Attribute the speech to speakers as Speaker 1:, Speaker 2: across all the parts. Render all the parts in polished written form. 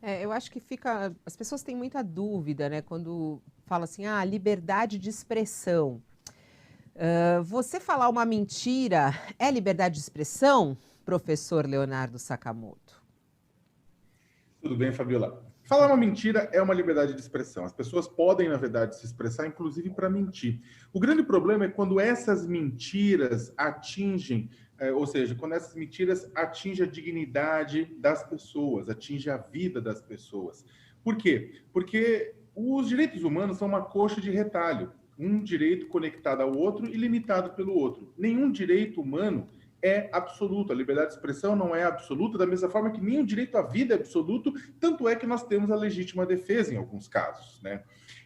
Speaker 1: Eu acho que fica. As pessoas têm muita dúvida, né, quando fala assim, liberdade de expressão. Você falar uma mentira é liberdade de expressão, professor Leonardo Sakamoto?
Speaker 2: Tudo bem, Fabiola? Falar uma mentira é uma liberdade de expressão. As pessoas podem, na verdade, se expressar, inclusive para mentir. O grande problema é quando essas mentiras atingem, ou seja, quando essas mentiras atingem a dignidade das pessoas, atingem a vida das pessoas. Por quê? Porque os direitos humanos são uma coxa de retalho. Um direito conectado ao outro e limitado pelo outro. Nenhum direito humano é absoluto. A liberdade de expressão não é absoluta, da mesma forma que nem o direito à vida é absoluto, tanto é que nós temos a legítima defesa em alguns casos, né?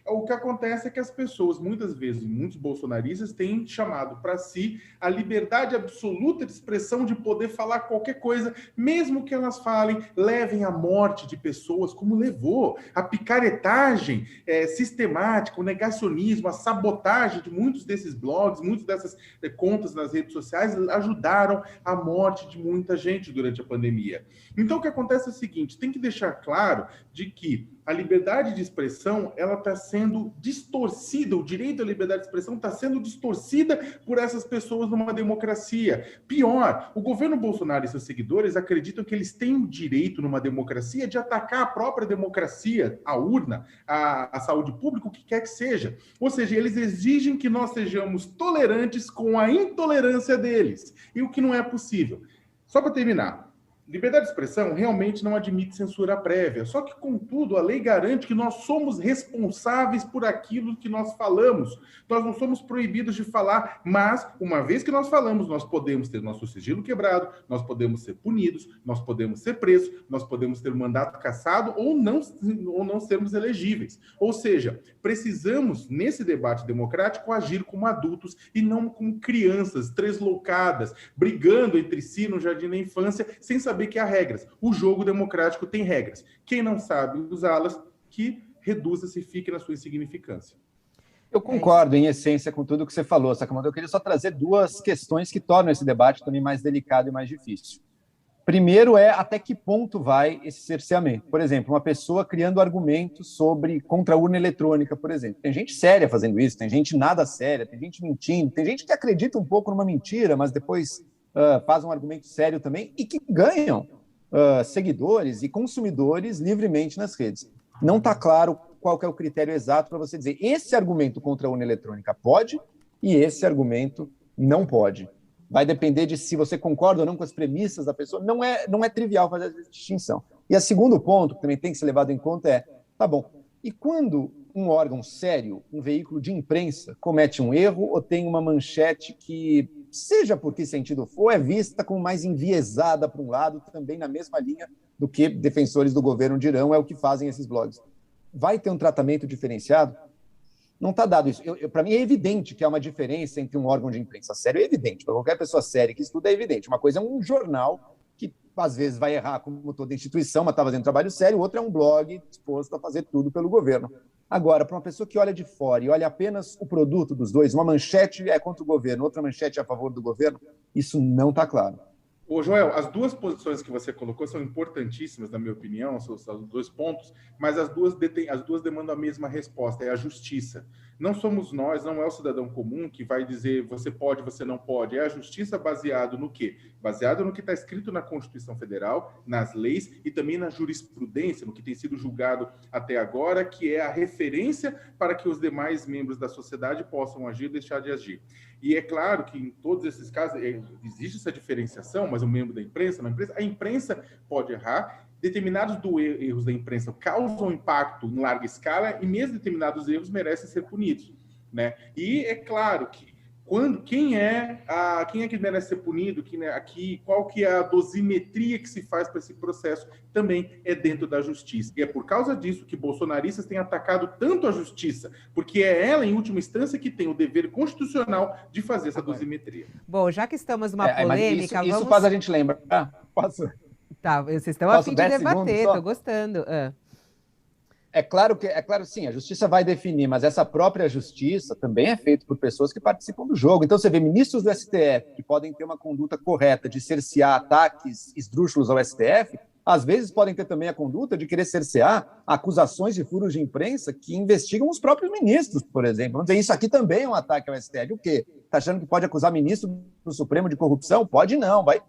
Speaker 2: O que acontece é que as pessoas, muitas vezes, muitos bolsonaristas, têm chamado para si a liberdade absoluta de expressão, de poder falar qualquer coisa, mesmo que elas falem, levem à morte de pessoas, como levou a picaretagem sistemática, o negacionismo, a sabotagem de muitos desses blogs, muitas dessas contas nas redes sociais, ajudaram a morte de muita gente durante a pandemia. Então, o que acontece é o seguinte, tem que deixar claro de que a liberdade de expressão, ela está sendo distorcida, o direito à liberdade de expressão está sendo distorcida por essas pessoas numa democracia. Pior, o governo Bolsonaro e seus seguidores acreditam que eles têm o direito numa democracia de atacar a própria democracia, a urna, a saúde pública, o que quer que seja. Ou seja, eles exigem que nós sejamos tolerantes com a intolerância deles, e o que não é possível. Só para terminar, liberdade de expressão realmente não admite censura prévia, só que, contudo, a lei garante que nós somos responsáveis por aquilo que nós falamos. Nós não somos proibidos de falar, mas, uma vez que nós falamos, nós podemos ter nosso sigilo quebrado, nós podemos ser punidos, nós podemos ser presos, nós podemos ter um mandato cassado ou não sermos elegíveis. Ou seja, precisamos, nesse debate democrático, agir como adultos e não como crianças tresloucadas, brigando entre si no jardim da infância, sem saber que há regras. O jogo democrático tem regras. Quem não sabe usá-las, que reduza-se e fique na sua insignificância.
Speaker 3: Eu concordo, em essência, com tudo que você falou, Sakamoto. Eu queria só trazer duas questões que tornam esse debate também mais delicado e mais difícil. Primeiro é até que ponto vai esse cerceamento. Por exemplo, uma pessoa criando argumentos contra a urna eletrônica, por exemplo. Tem gente séria fazendo isso, tem gente nada séria, tem gente mentindo, tem gente que acredita um pouco numa mentira, mas depois faz um argumento sério também e que ganham seguidores e consumidores livremente nas redes. Não está claro qual que é o critério exato para você dizer esse argumento contra a urna eletrônica pode e esse argumento não pode. Vai depender de se você concorda ou não com as premissas da pessoa. Não é trivial fazer essa distinção. E o segundo ponto, que também tem que ser levado em conta, tá bom, e quando um órgão sério, um veículo de imprensa, comete um erro ou tem uma manchete que, seja por que sentido for, é vista como mais enviesada para um lado, também na mesma linha do que defensores do governo dirão, é o que fazem esses blogs. Vai ter um tratamento diferenciado? Não está dado isso. Para mim é evidente que há uma diferença entre um órgão de imprensa sério, é evidente. Para qualquer pessoa séria que estuda, é evidente. Uma coisa é um jornal que, às vezes, vai errar como toda instituição, mas está fazendo trabalho sério. Outra é um blog disposto a fazer tudo pelo governo. Agora, para uma pessoa que olha de fora e olha apenas o produto dos dois, uma manchete é contra o governo, outra manchete é a favor do governo, isso não está claro.
Speaker 2: Ô, Joel, as duas posições que você colocou são importantíssimas, na minha opinião, são os dois pontos, mas as duas demandam a mesma resposta, é a justiça. Não somos nós, não é o cidadão comum que vai dizer você pode, você não pode. É a justiça baseado no quê? Baseado no que está escrito na Constituição Federal, nas leis e também na jurisprudência, no que tem sido julgado até agora, que é a referência para que os demais membros da sociedade possam agir e deixar de agir. E é claro que em todos esses casos existe essa diferenciação, mas o membro da imprensa, a imprensa pode errar, determinados erros da imprensa causam impacto em larga escala e mesmo determinados erros merecem ser punidos, né? E é claro que quem é que merece ser punido, qual que é a dosimetria que se faz para esse processo, também é dentro da justiça. E é por causa disso que bolsonaristas têm atacado tanto a justiça, porque é ela, em última instância, que tem o dever constitucional de fazer essa dosimetria.
Speaker 1: Bom, já que estamos numa polêmica...
Speaker 3: Isso faz a gente lembrar. Posso?
Speaker 1: Tá, vocês estão a fim de debater, estou gostando.
Speaker 3: É claro, sim, a justiça vai definir, mas essa própria justiça também é feita por pessoas que participam do jogo. Então, você vê ministros do STF que podem ter uma conduta correta de cercear ataques esdrúxulos ao STF, Às vezes podem ter também a conduta de querer cercear acusações de furos de imprensa que investigam os próprios ministros, por exemplo. Vamos dizer, isso aqui também é um ataque ao STF. O quê? Está achando que pode acusar ministro do Supremo de corrupção? Pode não, vai.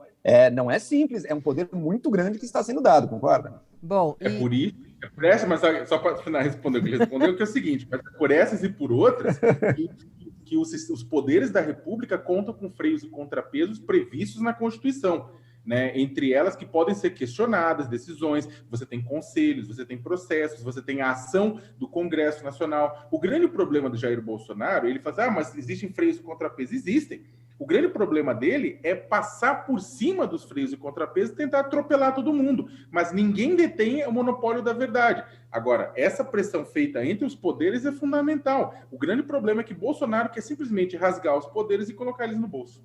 Speaker 3: Não é simples, é um poder muito grande que está sendo dado, concorda?
Speaker 1: Bom,
Speaker 2: É por isso, é por essa, mas só para responder o que ele respondeu, que é o seguinte, mas é por essas e por outras que os poderes da República contam com freios e contrapesos previstos na Constituição. Né? Entre elas que podem ser questionadas, decisões, você tem conselhos, você tem processos, você tem a ação do Congresso Nacional. O grande problema do Jair Bolsonaro, ele fala, mas existem freios e contrapesos? Existem. O grande problema dele é passar por cima dos freios e contrapesos e tentar atropelar todo mundo. Mas ninguém detém o monopólio da verdade. Agora, essa pressão feita entre os poderes é fundamental. O grande problema é que Bolsonaro quer simplesmente rasgar os poderes e colocar eles no bolso.